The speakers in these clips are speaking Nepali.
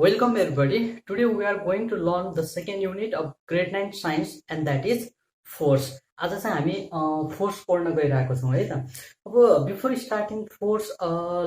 Welcome everybody. Today we are going to learn the second unit of grade 9 science and that is force. आज चाहिँ हामी फोर्स पढ्न गइरहेको छौँ है त। अब before starting force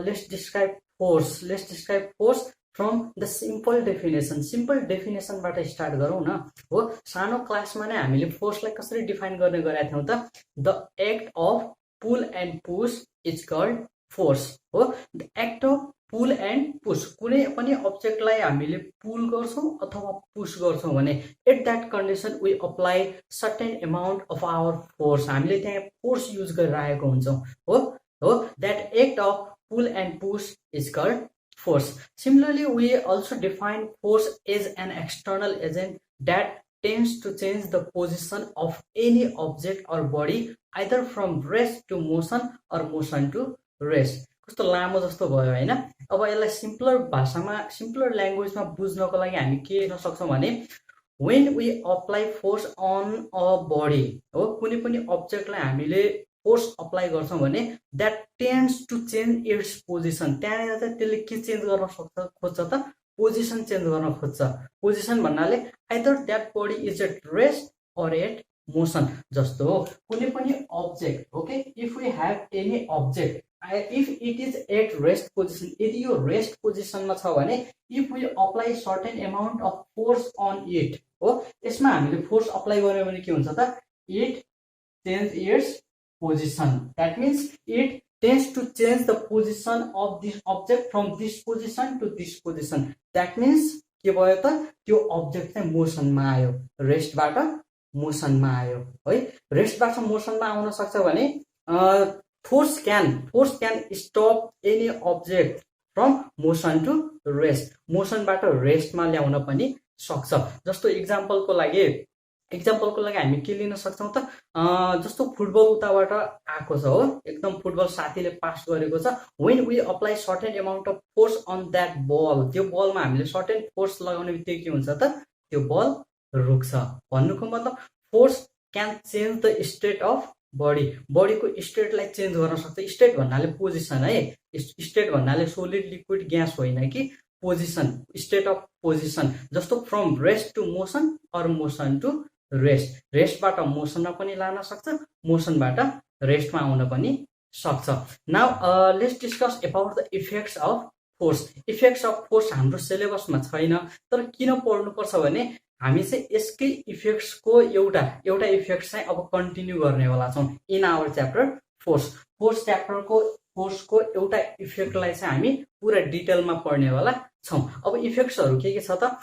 let's describe force from the simple definition. Simple डेफिनेसनबाट स्टार्ट गरौँ न। हो, सानो क्लासमा नै हामीले फोर्सलाई कसरी डिफाइन गर्ने गरेका थियौँ त? The act of pull and push is called force. हो, the act of pull and push, कुनै पनि अब्जेक्टलाई हामीले पुल गर्छौँ अथवा पुश गर्छौँ भने at that condition we apply certain amount of our force. हामीले त्यहाँ फोर्स युज गरिरहेको हुन्छौँ। हो, that act of pull and push is called force. Similarly, we also define force as an external agent that tends to change the position of any object or body either from rest to motion or motion to rest. कस्तो लामो जस्तो भयो हैन। अब यसलाई सिम्पलर भाषामा, सिम्पलर ल्याङ्ग्वेजमा बुझ्नको लागि हामी के गर्न सक्छौँ भने when we apply force on a body, हो, कुनै पनि अब्जेक्टलाई हामीले फोर्स अप्लाई गर्छौँ भने that tends to change its position. त्यहाँनिर चाहिँ त्यसले के चेन्ज गर्न खोज्छ त? पोजिसन चेन्ज गर्न खोज्छ। पोजिसन भन्नाले either that body is at rest or at motion. जस्तो हो कुनै पनि object, okay, if we have any object, if it is at rest position, यदि यो रेस्ट पोजिसनमा छ भने if we apply certain amount of force on it, हो, यसमा हामीले फोर्स अप्लाई गर्यो भने के हुन्छ त? It change it's position. That means it tends to change the position of this object from this position to this position. That means के भयो त? त्यो अब्जेक्ट चाहिँ मोसनमा आयो, रेस्टबाट मोसनमा आयो है। रेस्टबाट मोसनमा आउन सक्छ भने force can stop any object from motion to rest. मोसनबाट रेस्टमा ल्याउन पनि सक्छ। जस्तो इक्जाम्पलको लागि हामी के लिन सक्छौँ त? जस्तो फुटबल उताबाट आएको छ, हो, एकदम फुटबल साथीले पास गरेको छ। When we apply certain amount of force on that ball, त्यो बलमा हामीले सर्टेन फोर्स लगाउने बित्तिकै के हुन्छ त? त्यो बल रुक्छ। भन्नुको मतलब force can change the state of body. बडीको स्टेटलाई चेन्ज गर्न सक्छ। स्टेट भन्नाले पोजिसन है। स्टेट भन्नाले सोलिड लिक्विड ग्यास होइन कि पोजिसन, स्टेट अफ पोजिसन। जस्तो from rest to motion or motion to rest. रेस्टबाट मोसनमा पनि लान सक्छ, मोसनबाट रेस्टमा आउन पनि सक्छ। Now let's discuss about the effects of force. Effects of force हाम्रो सिलेबसमा छैन, तर किन पढ्नुपर्छ भने हामी चाहिँ यसकै इफेक्ट्सको एउटा इफेक्ट चाहिँ अब कन्टिन्यू गर्नेवाला छौँ in our chapter force. Force च्याप्टरको फोर्सको एउटा इफेक्टलाई चाहिँ हामी पुरा डिटेलमा पढ्नेवाला छौँ। अब इफेक्ट्सहरू के छ त?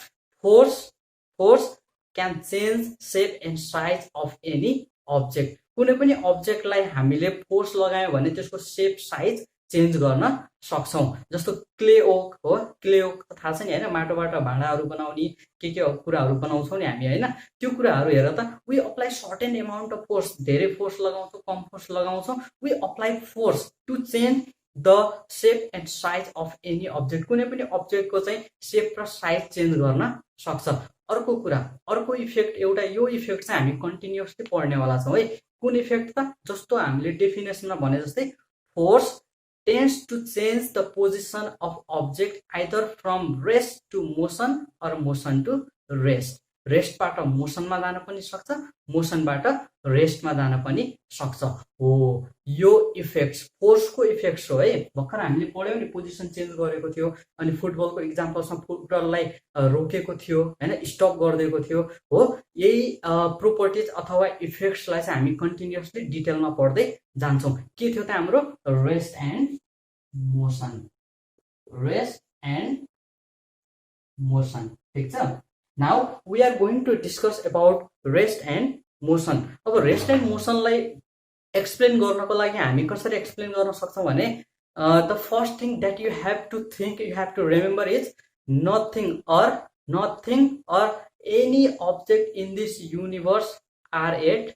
Force can change shape and size of any object. कुनै पनि अब्जेक्टलाई हामीले फोर्स लगायौँ भने त्यसको सेप साइज चेन्ज गर्न सक्छौँ। जस्तो क्ले ओक, हो, क्ले ओक थाहा छ नि हैन? माटोबाट भाँडाहरू बनाउने के कुराहरू बनाउँछौँ नि हामी हैन? त्यो कुराहरू हेर त, we apply certain amount of force, धेरै फोर्स लगाउँछौँ, कम फोर्स लगाउँछौँ, we apply force to change the shape and size of any object. कुनै पनि अब्जेक्टको चाहिँ सेप र साइज चेन्ज गर्न सक्छ। अर्को इफेक्ट एउटा यो इफेक्ट चाहिँ हामी कन्टिन्युअसली पढ्नेवाला छौँ है। कुन इफेक्ट त? जस्तो हामीले डेफिनेसनमा भने जस्तै force tends to change the position of object either from rest to motion or motion to rest. रेस्टबाट मोसनमा जान पनि सक्छ, मोसनबाट रेस्टमा जान पनि सक्छ। हो, यो इफेक्ट्स फोर्सको इफेक्ट्स हो है। भर्खर हामीले पढ्यौँ नि, पोजिसन चेन्ज गरेको थियो, अनि फुटबलको इक्जाम्पलमा फुटबललाई रोकेको थियो हैन, स्टप गरिदिएको थियो। हो, यही प्रोपर्टिज अथवा इफेक्ट्सलाई चाहिँ हामी कन्टिन्युअसली डिटेलमा पढ्दै जान्छौँ। के थियो त हाम्रो? Rest and motion, rest and motion. ठिक छ। Now we are going to discuss about rest and motion. अब रेस्ट एन्ड मोसनलाई एक्सप्लेन गर्नको लागि हामी कसरी एक्सप्लेन गर्न सक्छौँ भने the first thing that you have to think, you have to remember is nothing or any object in this universe are at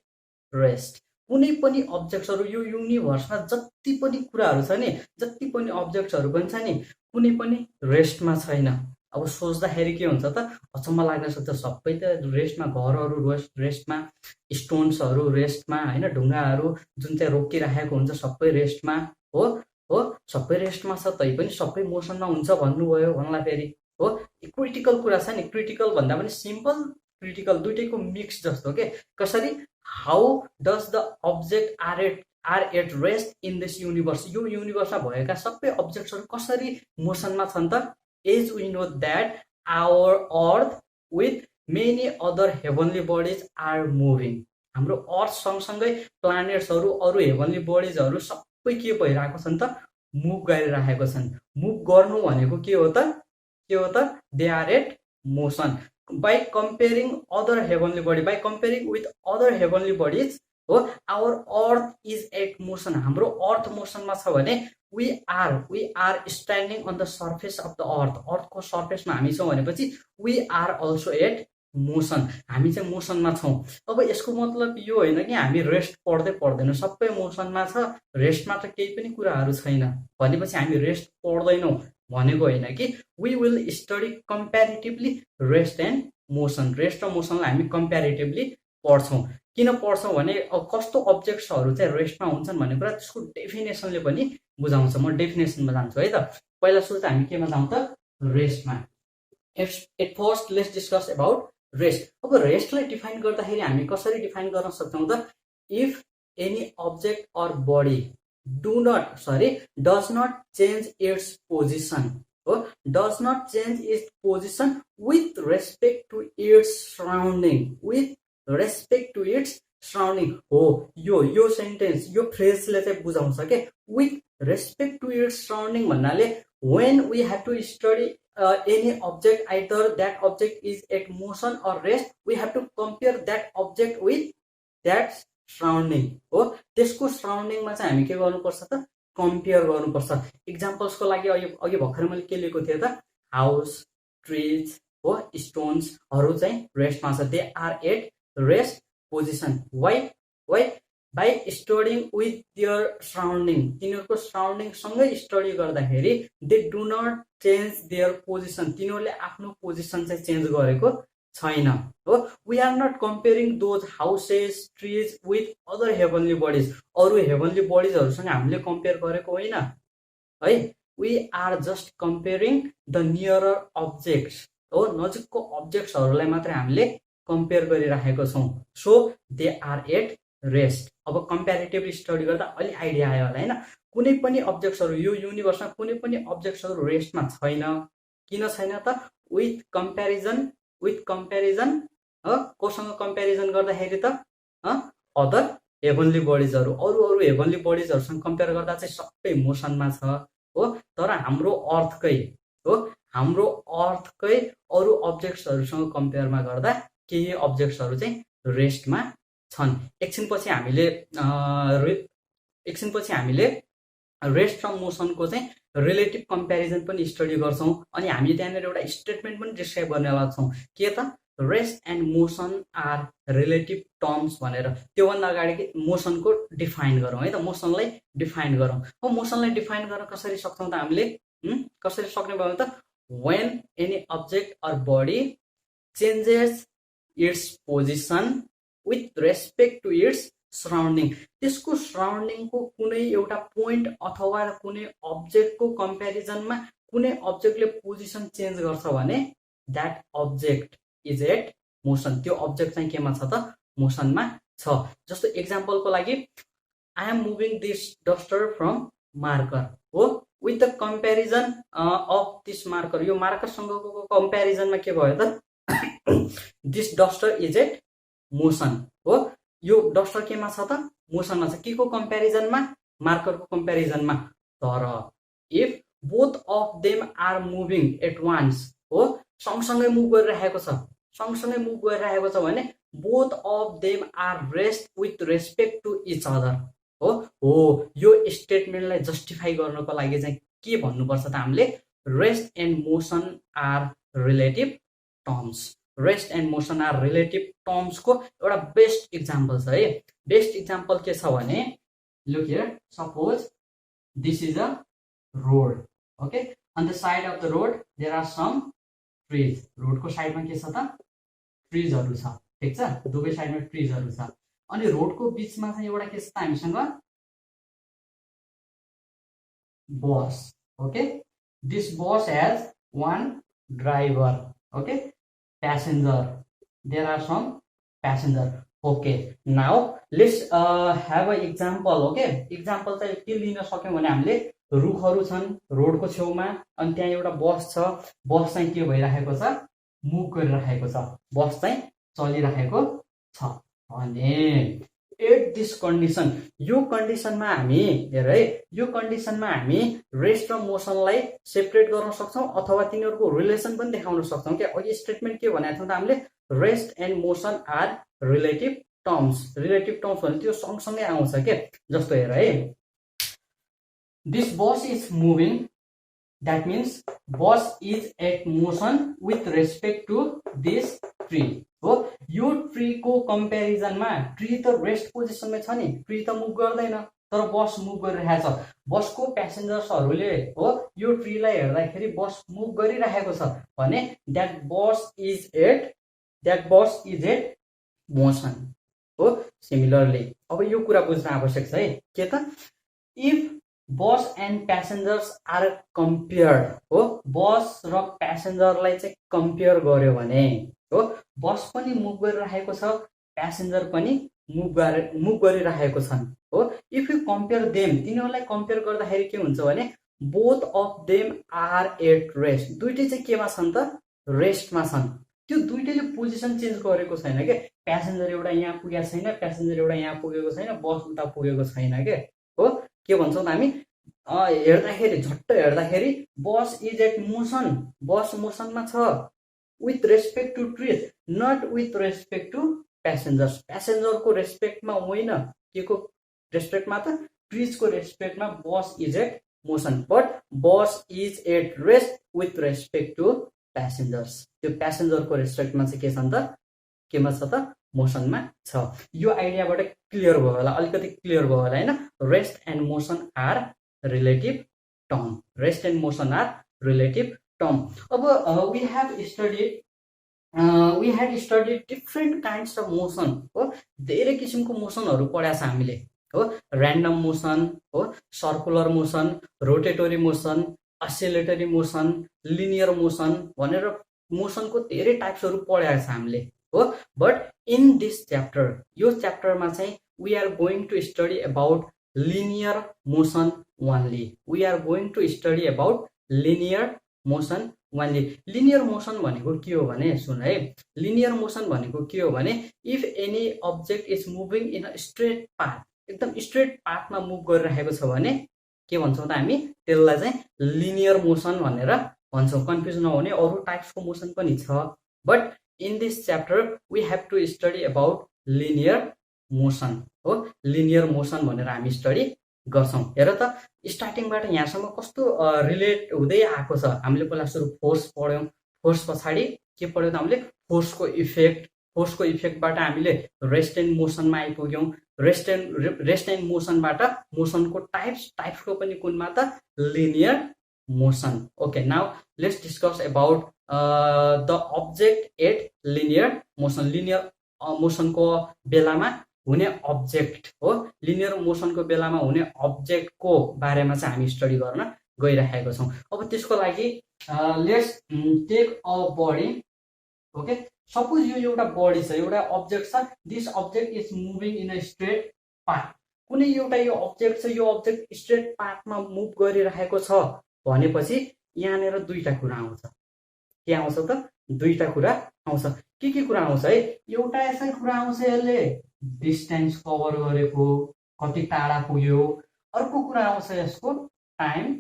rest. कुनै पनि अब्जेक्ट्सहरू यो युनिभर्समा जति पनि कुराहरू छ नि, जति पनि अब्जेक्ट्सहरू पनि छ नि, कुनै पनि रेस्टमा छैन। अब सोच्दाखेरि के हुन्छ त? अचम्म लाग्न सक्छ। सबै त रेस्टमा, घरहरू रेस्टमा, स्टोन्सहरू रेस्टमा हैन, ढुङ्गाहरू जुन चाहिँ रोकिराखेको हुन्छ सबै रेस्टमा। हो, सबै रेस्टमा छ, तै पनि सबै मोसनमा हुन्छ भन्नुभयो भन्ला फेरि हो। क्रिटिकल कुरा छ नि, क्रिटिकल भन्दा पनि सिम्पल क्रिटिकल दुइटैको मिक्स जस्तो के। कसरी? How does the object are at rest in this universe, यो युनिभर्समा भएका सबै अब्जेक्ट्सहरू कसरी मोसनमा छन् त? As we know that our earth with many other heavenly bodies are moving, हाम्रो अर्थ सँगसँगै प्लानेट्सहरू अरू हेभनली बडिजहरू सबै के भइरहेको छन् त? मुभ गरिरहेको छन्। मुभ गर्नु भनेको के हो त? के हो त? They are at motion. By comparing other heavenly body, by comparing with other heavenly bodies हो, our earth is at motion, हाम्रो अर्थ मोसनमा छ भने we are standing on the surface of the earth, अर्थको सर्फेसमा हामी छौँ भनेपछि we are also at motion, हामी चाहिँ मोसनमा छौँ। अब यसको मतलब यो होइन कि हामी रेस्ट पढ्दै पढ्दैनौँ, सबै मोसनमा छ, रेस्टमा त केही पनि कुराहरू छैन भनेपछि हामी रेस्ट पढ्दैनौँ भनेको होइन कि। We will study comparatively rest and motion, rest र मोसनलाई हामी कम्प्यारिटिभली पढ्छौँ। किन पढ्छौँ भने कस्तो अब्जेक्ट्सहरू चाहिँ रेस्टमा हुन्छन् भन्ने कुरा त्यसको डेफिनेसनले पनि बुझाउँछ। म डेफिनेसनमा जान्छु है त। पहिला सुरु त हामी केमा जाउँ त? रेस्टमा। At first let's discuss about rest. अब रेस्टलाई डिफाइन गर्दाखेरि हामी कसरी डिफाइन गर्न सक्छौँ त? If any object or body does not change its position, हो, does not change its position with respect to its surrounding, with respect to its surrounding हो। यो सेन्टेन्स, यो फ्रेजले चाहिँ बुझाउँछ के, with respect to its surrounding भन्नाले when we have to study any object, either that object is at motion or rest, we have to compare that object with that surrounding हो। त्यसको सराउन्डिङमा चाहिँ हामी के गर्नुपर्छ त? कम्पेयर गर्नुपर्छ। इक्जाम्पल्सको लागि अघि भर्खर मैले के लेखेको थिएँ त? हाउस, ट्रिज हो, स्टोन्सहरू चाहिँ रेस्टमा छ, they are at rest position. Why by studying with their surrounding, तिनीहरूको सराउन्डिङसँगै स्टडी गर्दाखेरि they do not change their position, तिनीहरूले आफ्नो पोजिसन चाहिँ चेन्ज गरेको छैन हो। We are not comparing those houses, trees with other heavenly bodies, अरू हेभनली बडिजहरूसँग हामीले कम्पेयर गरेको होइन है। We are just comparing the nearer objects हो, नजिकको अब्जेक्ट्सहरूलाई मात्रै हामीले कम्पेयर गरिराखेको छौँ। So they are at rest. अब कम्प्यारिटिभ स्टडी गर्दा अलि आइडिया आयो होला होइन। कुनै पनि अब्जेक्ट्सहरू यो युनिभर्समा कुनै पनि अब्जेक्ट्सहरू रेस्टमा छैन। किन छैन त? विथ कम्पेरिजन कोसँग कम्पेरिजन गर्दाखेरि त? अदर हेभनली बडिजहरू, अरू हेभनली बडिजहरूसँग कम्पेयर गर्दा चाहिँ सबै मोसनमा छ हो। तर हाम्रो अर्थकै अरू अब्जेक्ट्सहरूसँग कम्पेयरमा गर्दा केही अब्जेक्ट्सहरू चाहिँ रेस्टमा छन्। एकछिनपछि हामीले रेस्ट र मोसनको चाहिँ रिलेटिभ कम्प्यारिजन पनि स्टडी गर्छौँ। अनि हामी त्यहाँनिर एउटा स्टेटमेन्ट पनि डिस्क्राइब गर्नेवाला छौँ के त? Rest and motion are relative terms भनेर। त्योभन्दा अगाडि मोसनको डिफाइन गरौँ है त, मोसनलाई डिफाइन गरौँ। अब मोसनलाई डिफाइन गर्न कसरी सक्छौँ त हामीले? कसरी सक्ने भयो त? When any object or body changes its position with respect to its surrounding, त्यसको सराउन्डिङको कुनै एउटा पोइन्ट अथवा कुनै अब्जेक्टको कम्प्यारिजनमा कुनै अब्जेक्टले पोजिसन चेन्ज गर्छ भने that object is at motion, त्यो अब्जेक्ट चाहिँ केमा छ त? मोसनमा छ। जस्तो इक्जाम्पलको लागि I am moving this duster from marker हो, with the comparison of this marker, यो मार्करसँगको कम्प्यारिजनमा के भयो त? This duster is at motion हो। यो डस्टर केमा छ त? मोसनमा छ। के को कम्प्यारिजनमा? मार्करको कम्प्यारिजनमा। तर if both of them are moving at once हो, सँगसँगै मुभ गरिरहेको छ भने both of them are rest with respect to each other हो। यो स्टेटमेन्टलाई जस्टिफाई गर्नको लागि चाहिँ के भन्नुपर्छ त हामीले? Rest and motion are relative terms. Rest and motion are relative टर्म्सको एउटा बेस्ट इक्जाम्पल छ है। बेस्ट इक्जाम्पल के छ भने, look here, suppose this is a road okay, on the side of the road there are some trees. रोडको साइडमा के छ त? ट्रिजहरू छ, ठिक छ, दुवै साइडमा ट्रिजहरू छ। अनि रोडको बिचमा चाहिँ एउटा के छ त हामीसँग? Bus okay. This bus has 1 driver, okay, passenger, there are some passenger. Okay, now let's have an example. Okay, example चाहिँ के लिन सक्यौं भने हामीले रुखहरू छन् रोडको छेउमा अनि त्यहाँ एउटा बस छ, बस चाहिँ के भइरहेको छ, मुभ गरिरहेको छ, बस चाहिँ चलिरहेको छ भने एट दिस कन्डिसन, यो कन्डिसनमा हामी हेर है, यो कन्डिसनमा हामी रेस्ट र मोसनलाई सेपरेट गर्न सक्छौं अथवा तिनीहरूको रिलेसन पनि देखाउन सक्छौं के। अघि स्टेटमेन्ट के भनेको थियौं त हामीले, rest and motion are relative terms. Relative terms भने त्यो सँगसँगै आउँछ के। जस्तो हेर है, this bus is moving, that means bus is at motion with respect to this tree हो। यो ट्री को कम्पेरिजन में ट्री त रेस्ट पोजिसन में छ नि, ट्री त मुभ गर्दैन तर बस मुभ गरिरहेको छ। बस को प्यासेन्जर्सहरूले हो यो ट्रीलाई हेर्दाखेरि बस मुभ गरिरहेको छ भने that bus is at मोसन हो। सिमिलरली अब यो कुरा बुझ्न आवश्यक छ है के त, if bus and passengers are compared हो, बस र प्यासेन्जरलाई चाहिँ कम्पेयर गर्यो भने हो, बस पनि मुभ गरिरहेको छ, प्यासेन्जर पनि मुभ गरिरहेको छन् हो। इफ यु कम्पेयर देम, तिनीहरूलाई कम्पेयर गर्दाखेरि के हुन्छ भने both of them are at rest, दुईटै चाहिँ केमा छन् त, रेस्टमा छन्। त्यो दुईटैले पोजिसन चेन्ज गरेको छैन के, प्यासेन्जर एउटा यहाँ पुगेको छैन, प्यासेन्जर एउटा यहाँ पुगेको छैन, बस उता पुगेको छैन के हो। के भन्छौँ त हामी, हेर्दाखेरि झट्ट हेर्दाखेरि bus is at motion, bus मोसनमा छ with respect to trees, not with respect to passengers. प्यासेन्जरको रेस्पेक्टमा होइन, के को रेस्पेक्टमा त, ट्रिजको रेस्पेक्टमा bus is at motion, but bus is at rest with respect to passengers. त्यो प्यासेन्जरको रेस्पेक्टमा चाहिँ के छ त, केमा छ त, मोसनमा छ। यो आइडियाबाट क्लियर भयो होला, अलिकति क्लियर भयो होला हैन। Rest and motion are relative term, rest and motion are relative term. अब we had studied different kinds of motion हो, धेरै किसिमको मोसनहरू पढाएको छ हामीले हो। र्यान्डम मोसन हो, circular motion, rotatory motion, oscillatory motion, linear motion भनेर मोसनको धेरै टाइप्सहरू पढाएको छ हामीले हो। बट इन दिस च्याप्टर, यो च्याप्टरमा चाहिँ we are going to study about linear motion only. We are going to study about linear motion only. Linear motion भनेको के हो भने सुन है, लिनियर मोसन भनेको के हो भने if any object is moving in a straight path, एकदम स्ट्रेट पाथमा मुभ गरिरहेको छ भने के भन्छौँ त हामी, त्यसलाई चाहिँ लिनियर मोसन भनेर भन्छौँ। कन्फ्युज नहुने, अरू टाइप्सको मोसन पनि छ, but in this chapter we have to study about linear motion हो। लिनियर मोसन भनेर हामी स्टडी गर्छौं। हेर त स्टार्टिङबाट यहाँसम्म कस्तो रिलेट हुँदै आएको छ। हामीले पहिला सुरु फोर्स पढ्यौं, फोर्स पछाडि के पढ्यौं त हामीले, फोर्सको इफेक्ट, फोर्सको इफेक्टबाट हामीले रेस्ट एन्ड मोसनमा आइपुग्यौं, रेस्ट एन्ड मोसनबाट मोसनको टाइप्सको पनि कुनमा त, linear motion. Okay, now let's discuss about the object at linear motion. Linear मोसनको बेलामा हुने अब्जेक्ट हो, लिनियर मोसनको बेलामा हुने अब्जेक्टको बारेमा चाहिँ हामी स्टडी गर्न गइरहेका छौं। अब त्यसको लागि let's take a body. Okay, suppose यो एउटा बडी छ, एउटा अब्जेक्ट छ, this object is moving in a straight path. कुनै एउटा यो अब्जेक्ट छ, यो अब्जेक्ट स्ट्रेट पाथमा मुभ गरिरहेको छ भनेपछि यहाँनिर दुईटा कुरा आउँछ। के आउँछ त, दुईटा कुरा आउँछ। के कुरा आउँछ है, एउटा यसै कुरा आउँछ, यसले डिस्टेन्स कभर गरेको, कति टाढा पुग्यो। अर्को कुरा आउँछ यसको टाइम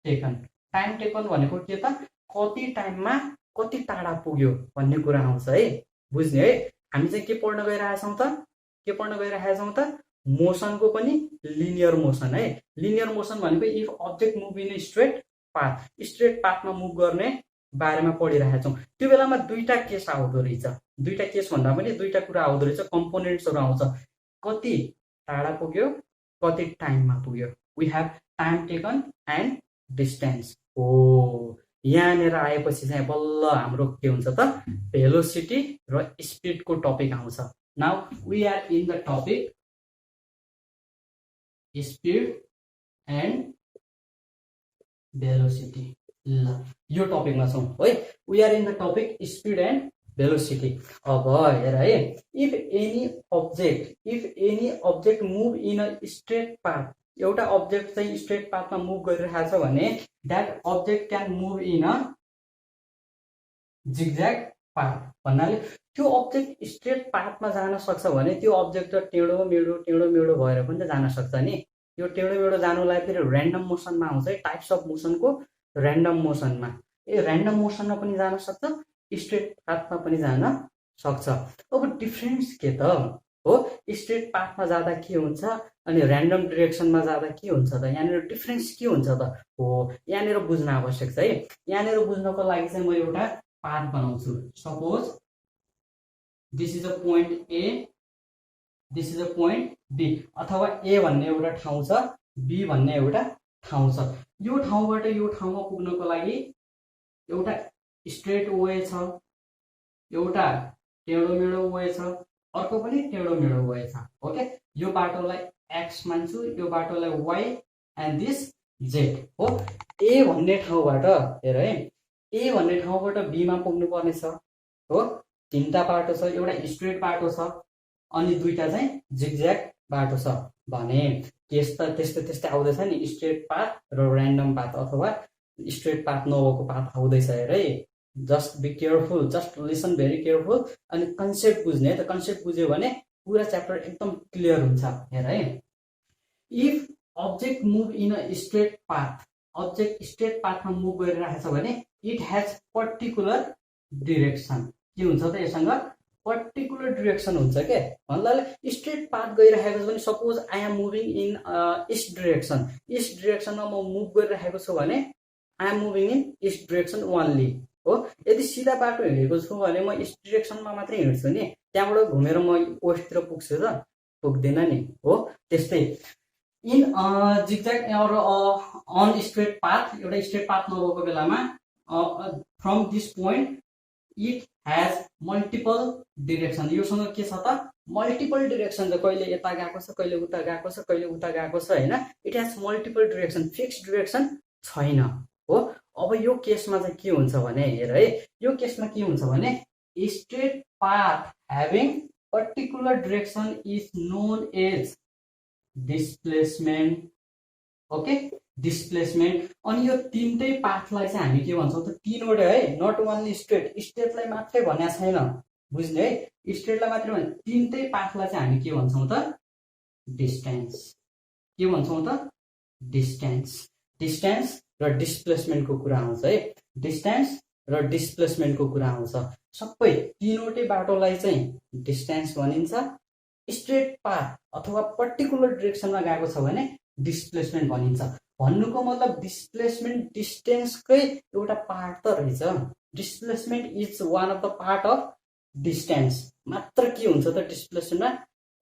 टेकन। टाइम टेकन भनेको के त, कति टाइममा कति टाढा पुग्यो भन्ने कुरा आउँछ है। बुझ्ने है, हामी चाहिँ के पढ्न गइरहेका छौं त, के पढ्न गइरहेका छौं त, मोसनको पनि लिनियर मोसन है। लिनियर मोसन भनेको if object move in straight path, straight पाथमा मुभ गर्ने बारेमा पढिरहेका छौं। त्यो बेलामा दुईटा केस आउँदो रहेछ, दुईटा केस भन्दा पनि दुईटा कुरा आउँदो रहेछ, कम्पोनेन्ट्सहरू आउँछ। कति टाढा पुग्यो, कति टाइममा पुग्यो। We have time taken and distance हो। यहाँनिर आएपछि चाहिँ बल्ल हाम्रो के हुन्छ त, भेलोसिटी र स्पिडको टपिक आउँछ। Now we are in the topic speed and velocity. ल यो टपिकमा छौँ है। We are in the topic speed and velocity. अब हेर है, if any object move in a straight path, एउटा अब्जेक्ट चाहिँ स्ट्रेट पाथमा मुभ गरिरहेको छ भने that object can move in a zigzag path भन्नाले त्यो अब्जेक्ट स्ट्रेट पाथमा जान सक्छ भने त्यो अब्जेक्ट त टेढो मेढो भएर पनि त जान सक्छ नि। यो टेढो मेढो जानुलाई फेरि ऱ्यान्डम मोसनमा आउँछ है, टाइप्स अफ मोसनको ऱ्यान्डम मोसनमा। ऱ्यान्डम मोसनमा पनि जान सक्छ, स्ट्रेट पाथमा पनि जान सक्छ। अब डिफ्रेन्स के त हो, स्ट्रेट पाथमा जाँदा के हुन्छ अनि ऱ्यान्डम डिरेक्सनमा जाँदा के हुन्छ त, यहाँनिर डिफ्रेन्स के हुन्छ त हो, यहाँनिर बुझ्न आवश्यक छ है। यहाँनिर बुझ्नको लागि चाहिँ म एउटा पाथ बनाउँछु। Suppose this is a point A, this is a point B, अथवा ए भन्ने एउटा ठाउँ छ, बी भन्ने एउटा ठाउँ छ। यो ठाउँबाट यो ठाउँमा पुग्नको लागि एउटा स्ट्रेट वे छ, एउटा टेढो मेढो वे छ, अर्को पनि टेढो मेढो वे छ। ओके, यो बाटोलाई एक्स मान्छु, यो बाटोलाई वाई एन्ड दिस जेड हो। ए भन्ने ठाउँबाट हेर है, ए भन्ने ठाउँबाट बीमा पुग्नु पर्ने छ हो। तीनटा बाटो छ, एउटा स्ट्रेट बाटो छ अनि दुईटा चाहिँ जिगज्याग बाटो छ भने केस त त्यस्तै आउँदैछ नि, स्ट्रेट पाथ र ऱ्यान्डम पाथ अथवा स्ट्रेट पाथ नभएको पाथ आउँदैछ। हेर है, just be careful, just listen very careful अनि कन्सेप्ट बुझ्ने है त। कन्सेप्ट बुझ्यो भने पुरा च्याप्टर एकदम क्लियर हुन्छ। हेर है, if object move in a straight path, object straight पाथमा मुभ गरिरहेको छ भने इट हेज पर्टिकुलर डिरेक्सन। के हुन्छ त, यससँग पर्टिकुलर डिरेक्सन हुन्छ के भन्नाले स्ट्रेट पाथ गइरहेको छ भने suppose I am moving in east direction, east डिरेक्सनमा म मुभ गरिरहेको छु भने I am moving in east direction only हो। यदि सिधा बाटो हिँडेको छु भने म इस्ट डिरेक्सनमा मात्रै हिँड्छु नि, त्यहाँबाट घुमेर म वेस्टतिर पुग्छु त, पुग्दैन नि हो। त्यस्तै in zigzag or on straight path, एउटा स्ट्रेट पाथ नभएको बेलामा from this point it has multiple direction. योसँग के छ त, मल्टिपल डिरेक्सन छ, कहिले यता गएको छ, कहिले उता गएको छ, कहिले उता गएको छ होइन। It has multiple direction, fixed direction छैन हो। अब यो केसमा चाहिँ के हुन्छ भने हेर है, यो केसमा के हुन्छ भने straight path having particular direction is known as displacement. Okay, displacement. अनि यो तीनटै पाथलाई चाहिँ हामी के भन्छौँ त, तीनवटा है, नट ओन्ली स्ट्रेट, स्ट्रेटलाई मात्रै भनेको छैन, बुझ्ने है, स्ट्रेटलाई मात्रै भने तीनटै पाथलाई चाहिँ हामी के भन्छौँ त, डिस्टेन्स। के भन्छौँ त, डिस्टेन्स। डिस्टेन्स र डिस्प्लेसमेन्टको कुरा आउँछ है, डिस्टेन्स र डिस्प्लेसमेन्टको कुरा आउँछ। सबै तीनवटै बाटोलाई चाहिँ डिस्टेन्स भनिन्छ। स्ट्रेट पाथ अथवा पर्टिकुलर डिरेक्सनमा गएको छ भने डिस्प्लेसमेन्ट भनिन्छ। भन्नुको मतलब डिस्प्लेसमेन्ट डिस्टेन्सकै एउटा पार्ट त रहेछ। Displacement is one of the part of distance. मात्र के हुन्छ त डिस्प्लेसमेन्टमा,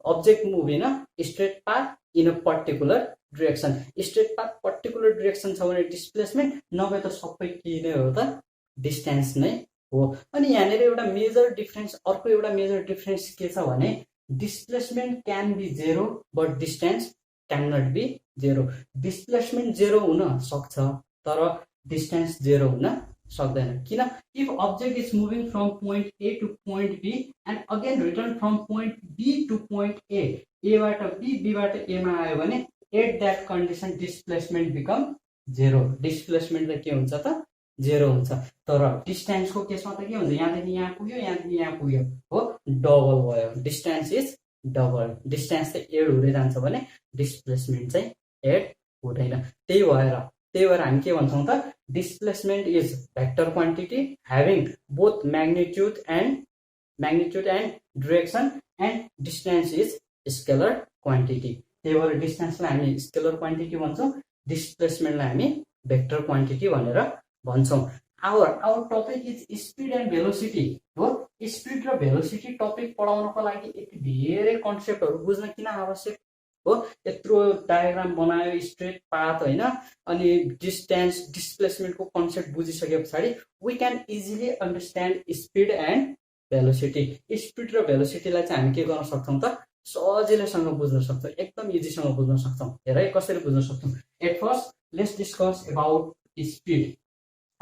object move in straight path in a particular direction. Straight path particular direction छ भने डिस्प्लेसमेन्ट, नभए त सबै के नै हो त, डिस्टेन्स नै हो। अनि यहाँनिर एउटा मेजर डिफरेन्स, अर्को एउटा मेजर डिफरेन्स के छ भने displacement can be zero but distance can not be zero. Displacement zero हुन सक्छ तर डिस्टेन्स जेरो हुन सक्दैन। किन, if object is moving from point A to point B and again return from point B to point A, एबाट बी, बीबाट एमा आयो भने at that condition displacement become zero. Displacement त के हुन्छ त, जेरो हुन्छ। तर डिस्टेन्सको केसमा त के हुन्छ, यहाँदेखि यहाँ पुग्यो, यहाँदेखि यहाँ पुग्यो हो, डबल भयो। Distance is double. डिस्टेन्स चाहिँ एड हुँदै जान्छ भने डिस्प्लेसमेन्ट चाहिँ एड हुँदैन। त्यही भएर हामी के भन्छौँ त, displacement is vector quantity having both magnitude and direction and distance is scalar quantity. त्यही भएर डिस्टेन्सलाई हामी स्केलर क्वान्टिटी भन्छौँ, डिस्प्लेसमेन्टलाई हामी भेक्टर क्वान्टिटी भनेर भन्छौँ। Our topic is speed and velocity हो। स्पिड र भेलोसिटी टपिक पढाउनको लागि यति धेरै कन्सेप्टहरू बुझ्न किन आवश्यक हो। यत्रो डायग्राम बनायो, स्ट्रेट पाथ होइन, अनि डिस्टेन्स डिस्प्लेसमेन्टको कन्सेप्ट बुझिसके पछाडि we can easily understand speed and velocity. Speed र भेलोसिटीलाई चाहिँ हामी के गर्न सक्छौँ त, सजिलैसँग बुझ्न सक्छौँ, एकदम इजीसँग बुझ्न सक्छौँ। हेर है कसरी बुझ्न सक्छौँ। At first let's discuss about speed.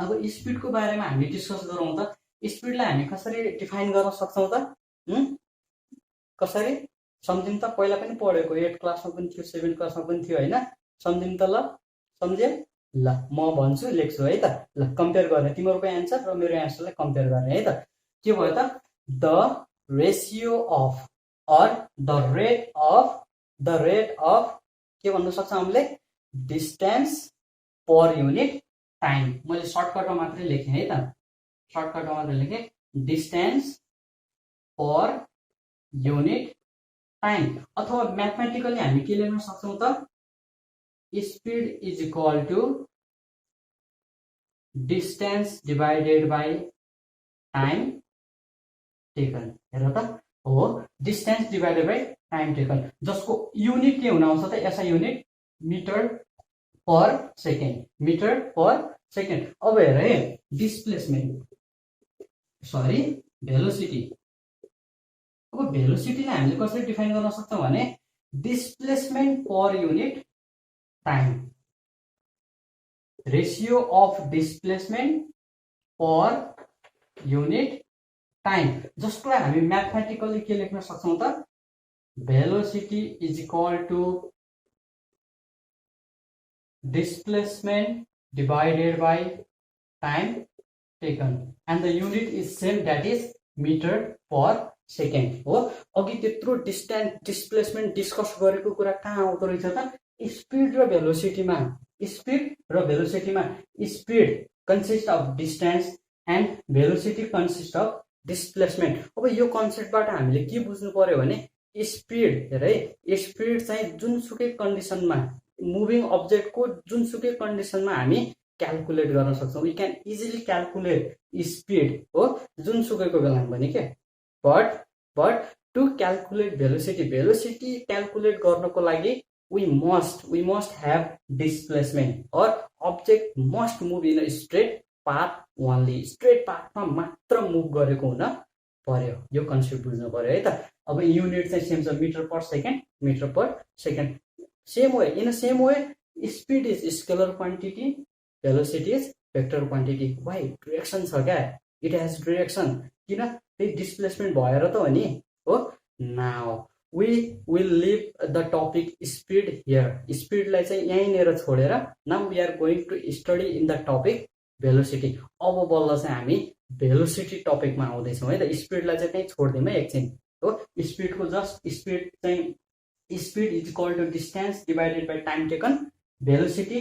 अब स्पिडको बारेमा हामी डिस्कस गरौँ त। स्पिडलाई हामी कसरी डिफाइन गर्न सक्छौँ त? कसरी सम्झिम त? पहिला पनि पढेको, 8 क्लासमा पनि थियो, 7 क्लासमा पनि थियो होइन? सम्झिम त? ल सम्झे? ल म भन्छु, लेख्छु है त। ल कम्पेयर गर्ने, तिमीहरूको एन्सर र मेरो एन्सरलाई कम्पेयर गर्ने है त। के भयो त? The ratio of or the rate of के भन्न सक्छ हामीले? Distance per unit time. मैले सर्टकटमा मात्रै लेखेँ है त, सर्टकटमा मात्रै लेखेँ, डिस्टेन्स पर युनिट टाइम। अथवा म्याथमेटिकली हामी के लेख्न सक्छौँ त? Speed is equal to distance divided by time taken. हेर त, हो distance divided by time taken, जसको युनिट के हुन आउँछ त? SI unit metre per second, metre per second. अब हेर है, डिस्प्लेसमेन्ट सरी भेलोसिटी। अब भेलोसिटीलाई हामीले कसरी डिफाइन गर्न सक्छौँ भने displacement per unit time, ratio of displacement per unit time, जसको हामी म्याथमेटिकली के लेख्न सक्छौँ त? Velocity is equal to displacement divided by time taken and the unit is same, that is meter per second हो। अघि त्यत्रो डिस्प्लेसमेन्ट डिस्कस गरेको कुरा कहाँ आउँदो रहेछ त? स्पिड र भेलोसिटीमा। स्पिड र भेलोसिटीमा, speed consist of distance and velocity consist of displacement. अब यो कन्सेप्टबाट हामीले के बुझ्नु पर्यो भने स्पिड, हेर है, स्पिड चाहिँ जुनसुकै कन्डिसनमा, मुभिङ अब्जेक्टको जुनसुकै कन्डिसनमा हामी क्यालकुलेट गर्न सक्छौँ। We can easily calculate speed हो, जुनसुकैको बेलामा पनि के। But to calculate velocity calculate गर्नको लागि we must have displacement or object must move in a straight path only, straight पाथमा मात्र मुभ गरेको हुन पर्यो। यो कन्सेप्ट बुझ्नु पर्यो है त। अब युनिट चाहिँ सेम छ, metre per second. Same way, in same way speed is scalar quantity, velocity is vector quantity. Why? Direction छ क्या, इट हेज डिरेक्सन। किन? त्यही डिस्प्लेसमेन्ट भएर त हो नि हो। Now we will leave the topic speed here. स्पिडलाई चाहिँ यहीँनिर छोडेर now we are going to study in the topic velocity. अब बल्ल चाहिँ हामी भेलोसिटी टपिकमा आउँदैछौँ है त। स्पिडलाई चाहिँ त्यहीँ छोडिदिउँ है एकछिन हो। स्पिडको जस्ट स्पिड चाहिँ speed is equal to distance divided by time taken. Velocity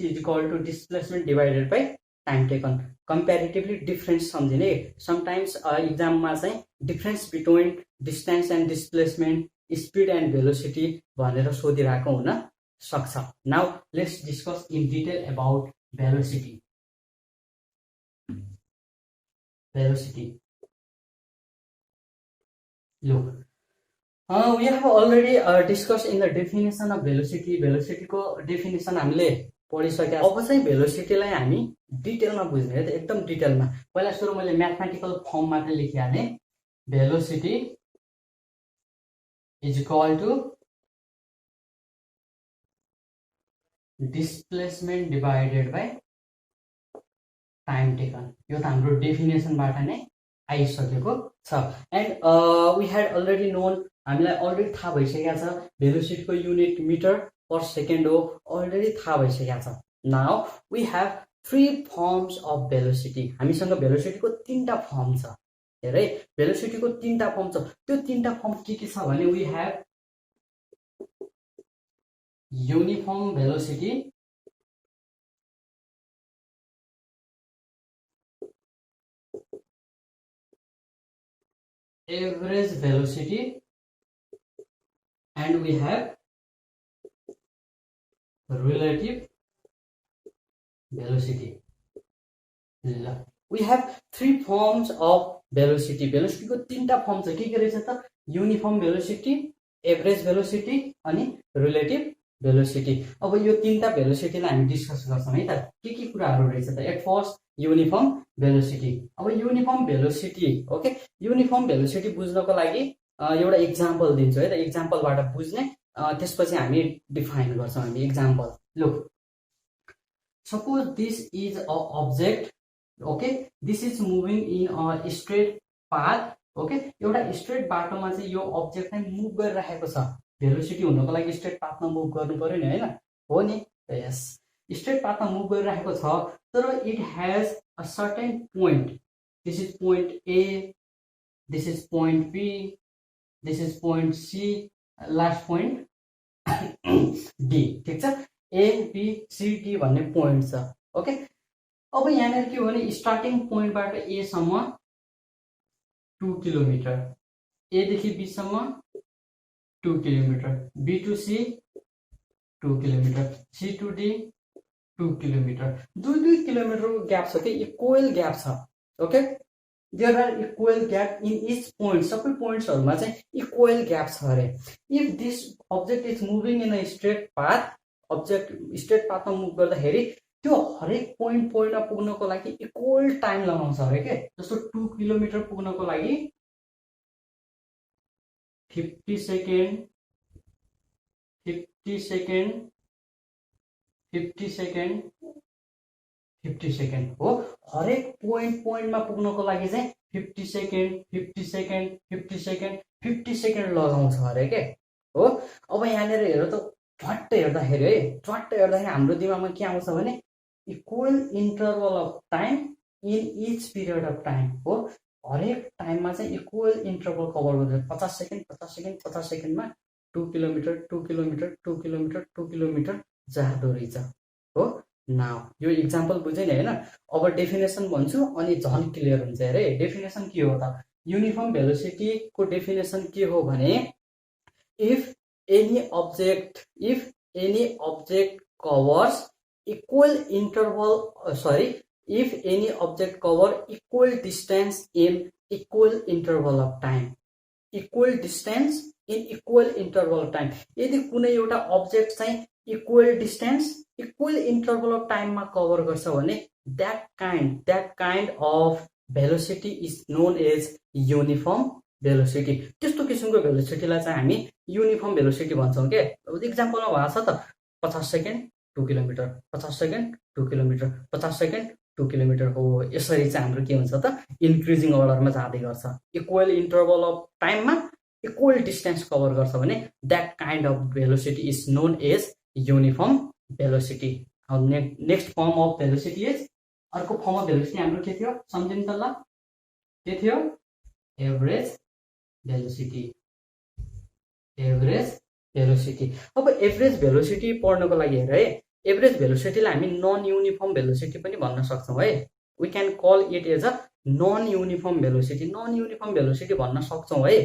is equal to displacement divided by time taken. Comparatively difference सम्झिने। समटाइम्स इक्जाममा चाहिँ difference between distance and displacement, speed and velocity भनेर सोधिरहेको हुन सक्छ। Now let's discuss in detail about velocity. Look, we have already discussed in the definition of velocity. भेलोसिटीको डेफिनेसन हामीले पढिसक्यो। अब चाहिँ भेलोसिटीलाई हामी डिटेलमा बुझ्ने है त, एकदम डिटेलमा। पहिला सुरु मैले म्याथमेटिकल फर्म मात्रै लेखिहालेँ। Velocity is equal to displacement divided by time taken. यो त हाम्रो डेफिनेसनबाट नै आइसकेको छ। And we had already known, हामीलाई अलरेडी थाहा भइसकेको छ भेलोसिटीको युनिट मिटर पर सेकेन्ड हो, अलरेडी थाहा भइसकेको छ। Now we have 3 forms of velocity. हामीसँग भेलोसिटीको 3टा फर्म छ। हेर है, भेलोसिटीको 3टा फर्म छ। त्यो 3टा फर्म के छ भने we have uniform velocity, average velocity, and we have relative velocity. We have 3 forms of velocity. Velocity को 3टा फर्म छ। के रहेछ त? युनिफर्म भेलोसिटी, एभरेज भेलोसिटी अनि रिलेटिभ भेलोसिटी। अब यो 3टा भेलोसिटीलाई हामी डिस्कस गर्छौँ है त। के कुराहरू रहेछ त? At first uniform velocity. अब uniform velocity, okay, uniform velocity बुझ्नको लागि एउटा इक्जाम्पल दिन्छु है त। इक्जाम्पलबाट बुझ्ने, त्यसपछि हामी डिफाइन गर्छौँ हामी example. Look, suppose this is a object, okay, this is moving in a straight path, okay, एउटा स्ट्रेट बाटोमा चाहिँ यो अब्जेक्ट चाहिँ मुभ गरिरहेको छ, भेलोसिटी हुनको लागि स्ट्रेट पाथमा मुभ गर्नु पर्यो नि हैन, हो नि, यस स्ट्रेट पाथमा मुभ गरिरहेको छ, तर it has a certain point, this is point A, this is point B, this is point C, last point D, ठीक छ, ए बी सी डी भन्ने पोइन्ट छ, ओके। अब यहाँनिर के हो भने स्टार्टिङ पोइन्टबाट ए सम्म 2 किलोमिटर, ए देखि बी सम्म 2 kilometre, B to C 2 kilometre, C to D 2 kilometre, 2 किलोमिटरको ग्याप छ, के इक्वल ग्याप छ, okay. There are equal gap in each point, सबै पोइन्ट्सहरुमा चाहिँ इक्वल ग्याप छ अरे। If this object is moving in a straight path, object straight पाथमा मुभ गर्दाखेरि त्यो हरेक पोइन्टमा पुग्नको लागि इक्वल टाइम लगाउँछ अरे के। जस्तो 2 किलोमिटर पुग्नको लागि 50 सेकेन्ड 50 सेकेन्ड 50 सेकेन्ड 50 सेकेन्ड हो, हरेक पोइन्टमा पुग्नको लागि चाहिँ 50 सेकेन्ड 50 सेकेन्ड 50 सेकेन्ड 50 सेकेन्ड लगाउँछ अरे के हो। अब यहाँनिर हेर त, झट्ट हेर्दाखेरि है, झट्ट हेर्दाखेरि हाम्रो दिमागमा के आउँछ भने equal interval of time in each period of time हो, हरेक टाइममा चाहिँ इक्वल इन्टरभल कभर गर्छ, 50 सेकेन्ड 50 सेकेन्ड 50 सेकेन्डमा 2 किलोमिटर 2 किलोमिटर 2 किलोमिटर 2 किलोमिटर जाँदो रहेछ हो। नाउ यो इक्जाम्पल बुझ्यो नि हैन। अब डेफिनेसन भन्छु अनि झन् क्लियर हुन्छ अरे। डेफिनेसन के हो त, युनिफर्म भेलोसिटी को डेफिनेसन के हो भने if any object covers equal interval if any object cover equal distance in equal interval of time, equal distance in equal interval of time, यदि कुनै एउटा अब्जेक्ट चाहिँ equal distance equal interval of टाइममा कभर गर्छ भने that kind of velocity is known as uniform velocity। त्यस्तो किसिमको भेलोसिटीलाई चाहिँ हामी युनिफर्म भेलोसिटी भन्छौँ के। इक्जाम्पलमा भएको छ त 50 second 2 kilometre 50 second 2 kilometre 50 second 2 kilometre हो। यसरी चाहिँ हाम्रो के हुन्छ त, इन्क्रिजिङ अर्डरमा जाँदै गर्छ, इक्वल इन्टरभल अफ टाइममा इक्वल डिस्टेन्स कभर गर्छ भने that kind of velocity is known as uniform velocity. Next form of velocity is, अर्को फर्म अफ भेलोसिटी हाम्रो के थियो सम्झिनु त ल, के थियो एभरेज भेलोसिटी। एभरेज भेलोसिटी, अब एभरेज भेलोसिटी पढ्नको लागि हेर है, एभरेज भेलोसिटीलाई हामी नन युनिफर्म भेलोसिटी पनि भन्न सक्छौँ है। We can call it as a non uniform velocity, non uniform velocity भन्न सक्छौँ है।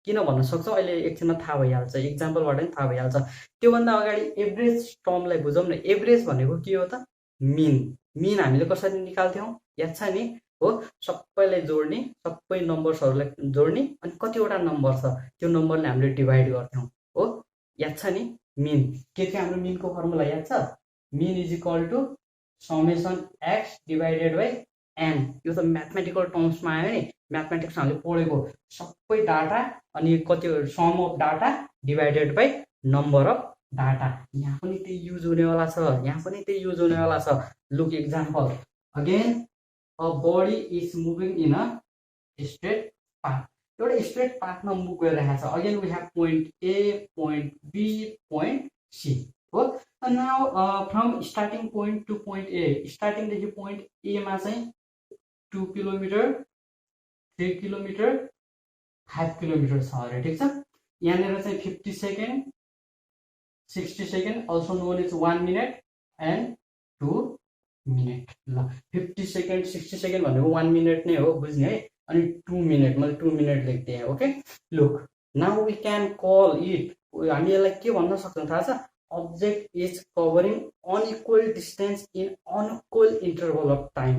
किन भन्न सक्छौँ अहिले एकछिनमा थाहा भइहाल्छ, इक्जाम्पलबाट नि थाहा भइहाल्छ। त्योभन्दा अगाडि एभरेज टर्मलाई बुझौँ न। एभरेज भनेको के हो त, मिन हामीले कसरी निकाल्थ्यौँ याद छ नि हो, सबैलाई जोड्ने, सबै नम्बर्सहरूलाई जोड्ने, अनि कतिवटा नम्बर छ त्यो नम्बरले हामीले डिभाइड गर्थ्यौँ हो, याद छ नि। मिन के थियो हाम्रो मिनको फर्मुला याद छ, mean is equal to summation x divided by n. यो त म्याथमेटिकल टर्म्समा आयो नि, म्याथमेटिक्स हामीले पढेको सबै डाटा अनि कति sum of data divided by number of data. यहाँ पनि त्यही युज हुनेवाला छ, यहाँ पनि त्यही युज हुनेवाला छ। Look example again, a body is moving in a straight path, एउटा स्ट्रेट पाथमा मुभ गरिरहेको छ। Again we have point A, point B, point C हो। Now from starting point to point A, स्टार्टिङदेखि पोइन्ट एमा चाहिँ 2 किलोमिटर 3 किलोमिटर 5 किलोमिटर छ अरे, ठिक छ। यहाँनिर चाहिँ 50 second 60 second also known is 1 minute and 2 minute. ल 50 सेकेन्ड 60 सेकेन्ड भनेको 1 मिनट नै हो, बुझ्ने है। अनि 2 मिनट, मैले 2 मिनट लेख्दिएँ, okay. Look now we can call it, हामी यसलाई के भन्न सक्छौँ थाहा छ, object is covering unequal distance in unequal interval of time.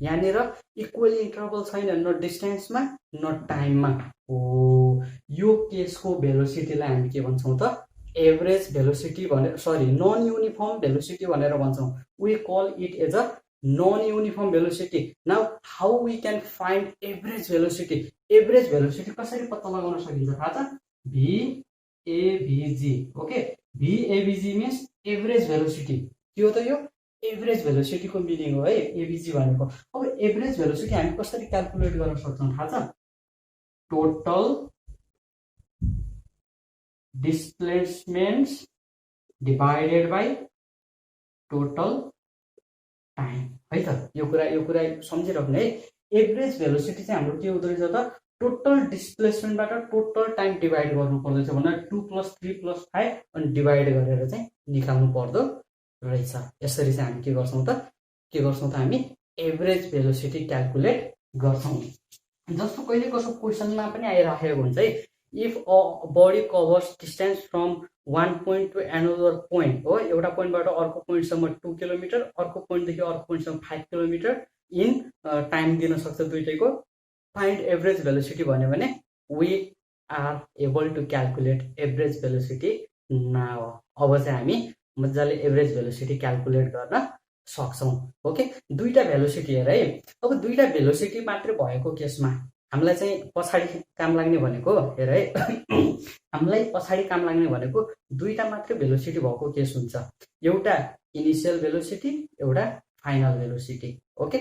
यहाँनिर इक्वल इन्टरभल छैन, न डिस्टेन्समा न टाइममा हो। यो केसको भेलोसिटीलाई हामी के भन्छौँ त, एभरेज भेलोसिटी भनेर, सरी नन युनिफर्म भेलोसिटी भनेर भन्छौँ। We call it as a non-uniform velocity. Now how we can find average velocity? Average velocity कसरी पत्ता लगाउन सकिन्छ थाहा छ, VAVG, okay. VAVG means average velocity। के हो त यो, एभरेज भेलोसिटीको मिनिङ हो है एभीजी भनेको। अब एभरेज भेलोसिटी हामी कसरी क्याल्कुलेट गर्न सक्छौँ थाहा छ? Total displacements divided by total time है त। यो कुरा सम्झिराख्नु है। एभरेज भेलोसिटी चाहिँ हाम्रो के हुँदो रहेछ त? टोटल डिस्प्लेसमेन्टबाट टोटल टाइम डिभाइड गर्नु पर्दैछ भनेर 2 + 3 + 5 अनि डिभाइड गरेर चाहिँ निकाल्नु पर्दो रहेछ। यसरी चाहिँ हामी के गर्छौँ त हामी एभरेज भेलोसिटी क्याल्कुलेट गर्छौँ। जस्तो कहिले कसो क्वेसनमा पनि आइराखेको हुन्छ है, if a body covers distance from one point to another point हो, एउटा पोइन्टबाट अर्को पोइन्टसम्म 2 किलोमिटर, अर्को पोइन्टदेखि अर्को पोइन्टसम्म 5 किलोमिटर इन टाइम दिन सक्छ दुइटैको, फाइन्ड एभरेज भेलोसिटी भन्यो भने we are able to calculate average velocity now. अब चाहिँ हामी मजाले एभरेज भेलोसिटी क्याल्कुलेट गर्न सक्छौँ। ओके, दुईटा भेलोसिटी हेर है। अब दुईटा भेलोसिटी मात्रै भएको केसमा हामीलाई चाहिँ पछाडि काम लाग्ने भनेको हेर है हामीलाई पछाडि काम लाग्ने भनेको दुईटा मात्रै भेलोसिटी भएको केस हुन्छ, एउटा इनिशियल भेलोसिटी, एउटा final velocity. Okay,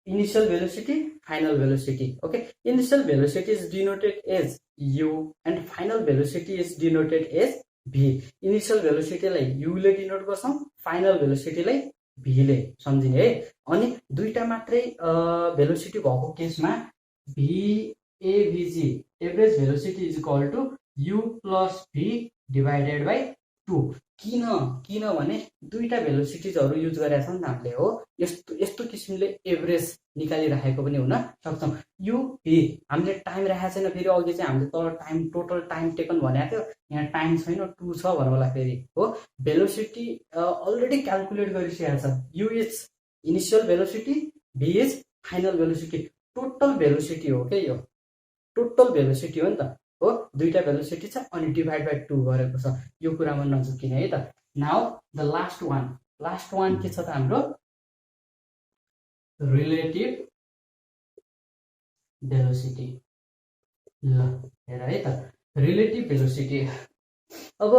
initial velocity, final velocity. Okay, initial velocity is denoted as u and final velocity is denoted as v. Initial velocity लाई u ले डिनोट गर्छौं, final velocity लाई v ले, सम्झिने है। अनि दुईटा मात्रै भेलोसिटी भएको केसमा VAVG average velocity is equal to u + v divided by 2। किनभने दुईटा भेलोसिटिजहरु युज गरेका छन् हामीले हो, यस्तो किसिमले एभरेज निकालिराखेको पनि हुन सक्छौं। यु भी हामीले टाइम राखेको छैन, फेरि अघि चाहिँ हामीले तल टाइम टोटल टाइम टेकन भनेको थियो, यहाँ टाइम छैन 2 छ भन्नु होला फेरि हो। भेलोसिटी अलरेडी क्याल्कुलेट गरिसकेको छ, u is initial velocity, v is final velocity, total velocity हो के, यो टोटल भेलोसिटी हो नि त हो। दुईटा भेलोसिटी छ अनि डिभाइड बाइ 2 गरेको छ, यो कुरामा नझुकिने है त। नाउ द लास्ट वान के छ त हाम्रो रिलेटिभ भेलोसिटी। ल हेर है त, रिलेटिभ भेलोसिटी। अब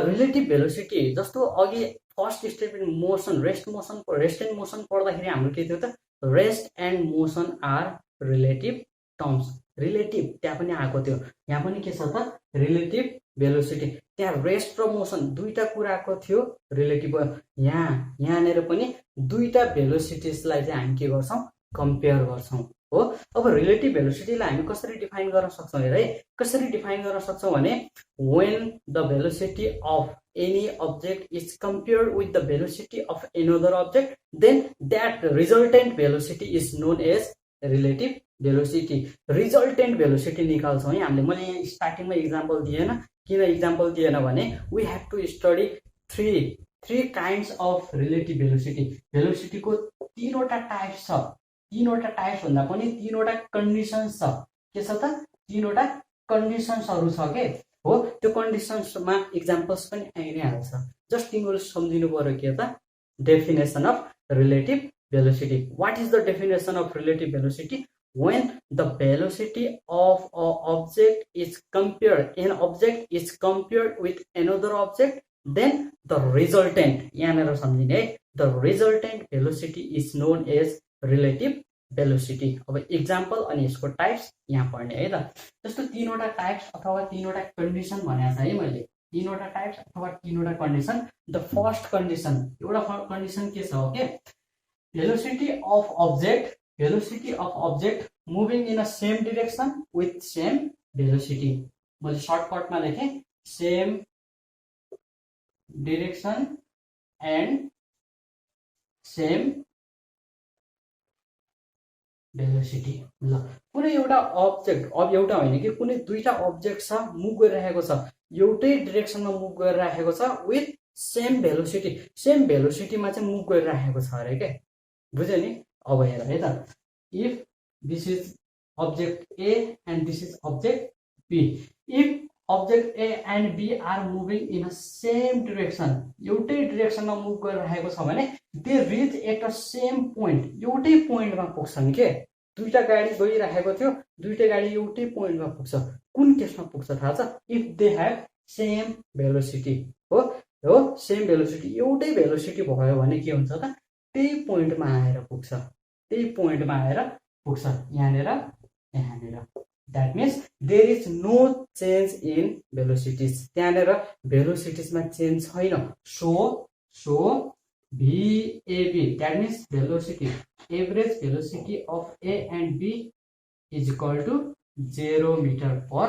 रिलेटिभ भेलोसिटी जस्तो अघि first step in motion, rest and motion पढ्दाखेरि हाम्रो के थियो त, rest and motion are relative terms. Relative त्यहाँ पनि आएको थियो, यहाँ पनि के छ त रिलेटिभ भेलोसिटी। त्यहाँ रेस्ट र मोसन दुईटा कुराको थियो रिलेटिभ। यहाँनिर पनि दुईटा भेलोसिटिजलाई चाहिँ हामी के गर्छौं, कम्पेयर गर्छौं हो। अब रिलेटिभ भेलोसिटीलाई हामी कसरी डिफाइन गर्न सक्छौं हेर है। कसरी डिफाइन गर्न सक्छौं भने when the velocity of any object is compared with the velocity of another object, then that resultant velocity is known as relative velocity। Resultant velocity निकाल्छौँ है हामीले। मैले यहाँ स्टार्टिङमा इक्जाम्पल दिएन, किन इक्जाम्पल दिएन भने we have to study three kinds of relative velocity. भेलोसिटीको तीनवटा टाइप्स छ, तीनवटा टाइप्स भन्दा पनि तीनवटा कन्डिसन्स छ। के छ त, तीनवटा कन्डिसन्सहरु छ के हो। त्यो कन्डिसन्समा इक्जाम्पल्स पनि आइ नै हाल्छ। जस्ट तिमीले सम्झिनु पर्यो के त, definition of relative velocity. What is the definition of relative velocity? When the velocity of an object is compared with another object, then the resultant, यहाँनिर सम्झिने है, the resultant velocity is known as relative velocity। अब इक्जाम्पल अनि यसको टाइप्स यहाँ पढ्ने है त। जस्तो तीनवटा टाइप्स अथवा तीनवटा कन्डिसन भनेको छ है मैले, तीनवटा टाइप्स अथवा तीनवटा कन्डिसन। द फर्स्ट कन्डिसन, एउटा कन्डिसन के छ हो के, velocity of object moving in a same direction with same velocity। मैले सर्टकटमा लेखेँ, same direction and same velocity। ल कुनै एउटा अब्जेक्ट, अब एउटा होइन कि कुनै दुईटा अब्जेक्ट छ, मुभ गरिरहेको छ, एउटै डिरेक्सनमा मुभ गरिरहेको छ विथ सेम भेलोसिटी, सेम भेलोसिटीमा चाहिँ मुभ गरिरहेको छ अरे के, बुझ्यो नि। अब हेर है त, if this is object A and this is object B, if object A and B are moving in a same direction, एउटै डिरेक्सनमा मुभ गरिरहेको छ भने they reach at a same point, एउटै पोइन्टमा पुग्छन् के। दुईटा गाडी गइरहेको थियो, दुईटै गाडी एउटै पोइन्टमा पुग्छ, कुन केसमा पुग्छ थाहा छ, if they have same velocity हो। हो सेम भेलोसिटी एउटै भेलोसिटी भयो भने के हुन्छ त त्यही पोइन्टमा आएर पुग्छ यहाँनिर यहाँनिर that means there is no change in velocities त्यहाँनिर भेलोसिटिजमा चेन्ज छैन so VAB that means velocity average velocity of A and B is equal to 0 metre per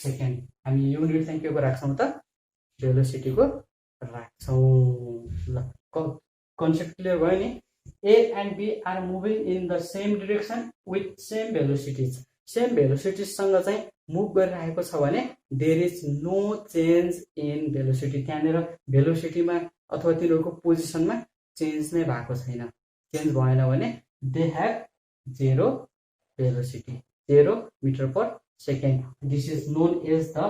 second हामी युनिट चाहिँ के को राख्छौँ त भेलोसिटीको राख्छौँ ल कन्सेप्ट क्लियर भयो नि A and B are moving in the same direction with same velocities. Same velocities सँग चाहिँ मुभ गरिरहेको छ भने there is no change in velocity. त्यहाँनिर भेलोसिटीमा अथवा तिनीहरूको पोजिसनमा चेन्ज नै भएको छैन चेन्ज भएन भने they have zero velocity 0 meter per second. This is known as the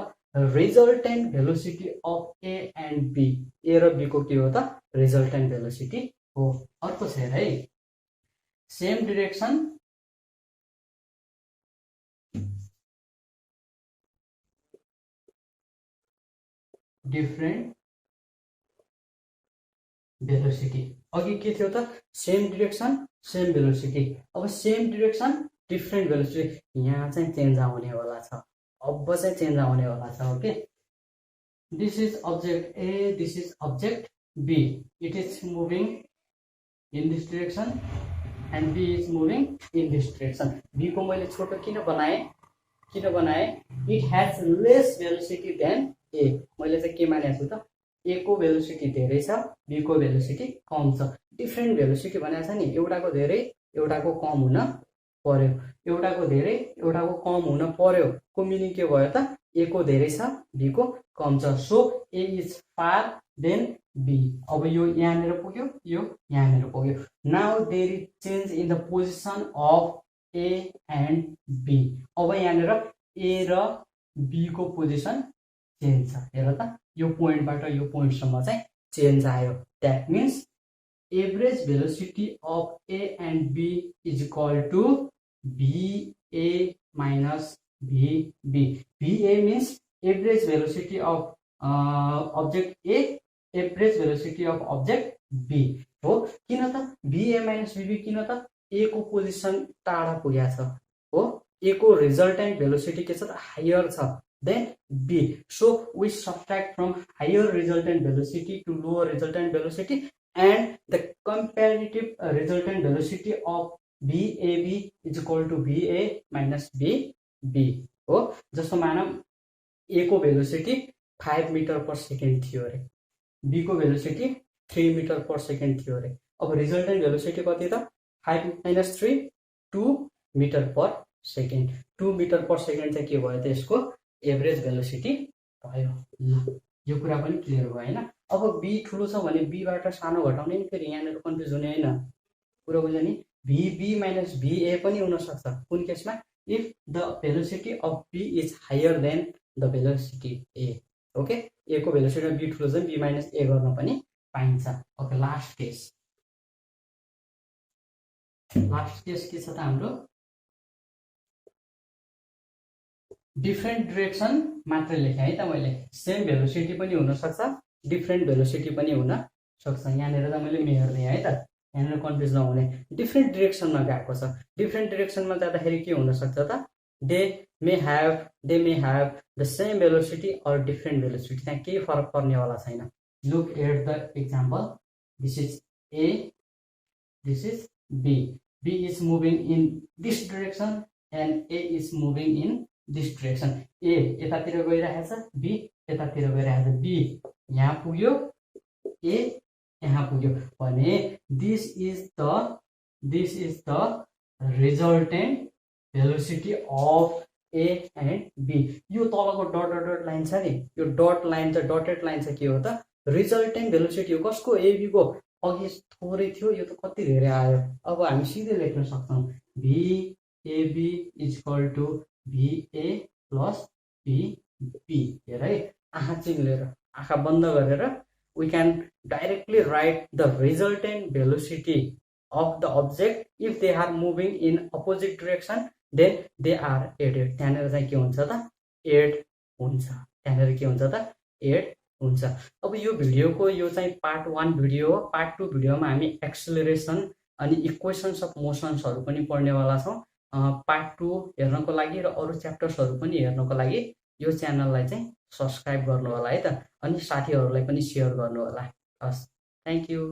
resultant velocity of A and B. A र B को के हो त resultant velocity हो अर्को छ है सेम डिरेक्सन डिफरेन्ट भेलोसिटी अघि के थियो त सेम डिरेक्सन सेम भेलोसिटी अब सेम डिरेक्सन डिफरेन्ट भेलोसिटी यहाँ चाहिँ चेन्ज आउनेवाला छ अब चाहिँ चेन्ज आउनेवाला छ okay this is object A this is object B it is moving in this direction and B is moving in this direction. B को मैले छोटो किन बनाए it has less velocity than A मैले चाहिँ के मानेको छु त A को भेलोसिटी धेरै छ B को भेलोसिटी कम छ डिफरेन्ट भेलोसिटी भनेको छ नि एउटाको धेरै एउटाको कम हुन पर्यो एउटाको धेरै एउटाको कम हुन पर्यो को मिनिङ के भयो त A को धेरै छ B को कम छ so A is far then B अब यो यहाँनिर पुग्यो यो यहाँनिर पुग्यो now there is change in the position of A and B अब यहाँनिर A र B को पोजिसन चेन्ज छ हेर त यो पोइन्टबाट यो पोइन्टसम्म चाहिँ चेन्ज आयो that means average velocity of A and B is equal to VA minus VB VA means average velocity of object A average velocity of object B हो किन त VA माइनस VB किन त A को पोजिसन टाढा पुगेको छ हो A को रिजल्टेन्ट भेलोसिटी के छ त हायर छ then B so we subtract from higher resultant velocity to lower resultant velocity and the comparative resultant velocity of VAB is equal to VA minus VB हो जस्तो मानौँ A को भेलोसिटी 5 मिटर पर सेकेन्ड थियो अरे B को भेलोसिटी 3 मिटर पर सेकेन्ड थियो अरे अब रिजल्टेन्ट भेलोसिटी कति त 5 minus 3 2 metre per second 2 metre per second चाहिँ के भयो त यसको एभरेज भेलोसिटी भयो ल यो कुरा पनि क्लियर भयो हैन अब B ठुलो छ भने B बाट सानो घटाउने नि फेरि यहाँनिर कन्फ्युज हुने हैन कुरा बुझ्यो नि VB माइनस VA पनि हुन सक्छ कुन केसमा if the velocity of B is higher than the velocity A okay A को भेलोसिटी B ठुलो छ B माइनस A गर्न पनि पाइन्छ ओके लास्ट केस के छ त हाम्रो डिफरेन्ट डिरेक्सन मात्र लेखे है त मैले सेम भेलोसिटी पनि हुन सक्छ डिफरेन्ट भेलोसिटी पनि हुन सक्छ यहाँनिर त मैले मेयर दिएँ है त यहाँनिर कन्फ्युज नहुने डिफरेन्ट डिरेक्सनमा गएको छ डिफरेन्ट डिरेक्सनमा जाँदाखेरि के हुन सक्छ त they may have the same velocity or different velocity त्यहाँ केही फरक पर्नेवाला छैन look at the example this is A this is B B is moving in this direction and A is moving in this direction A यतातिर गइरहेछ B यतातिर गइरहेछ B यहाँ पुग्यो A यहाँ पुग्यो भने this is the resultant velocity of A and B यो तलको डट डट लाइन छ नि यो डट लाइन छ डटेड लाइन छ के हो त रिजल्टेन्ट भेलोसिटी हो कसको AB को अघि थोरै थियो यो त कति धेरै आयो अब हामी सिधै लेख्न सक्छौं VAB is equal to VA plus VB हेर है आँखा चिम्लेर आँखा बन्द गरेर we can directly write the resultant velocity of the object if they are moving in opposite direction then they are added त्यहाँनिर चाहिँ के हुन्छ त एड हुन्छ त्यहाँनिर के हुन्छ त एड हुन्छ। अब यो भिडियोको यो चाहिँ पार्ट 1 भिडियो हो। पार्ट 2 भिडियोमा हामी एक्सेलरेसन अनि इक्वेसन्स अफ मोसन्सहरू पनि पढ्नेवाला छौँ। पार्ट 2 हेर्नको लागि र अरू च्याप्टर्सहरू पनि हेर्नको लागि यो च्यानललाई चाहिँ सब्सक्राइब गर्नु होला है त, अनि साथीहरूलाई पनि सेयर गर्नु होला। हस्, थ्याङ्क यू।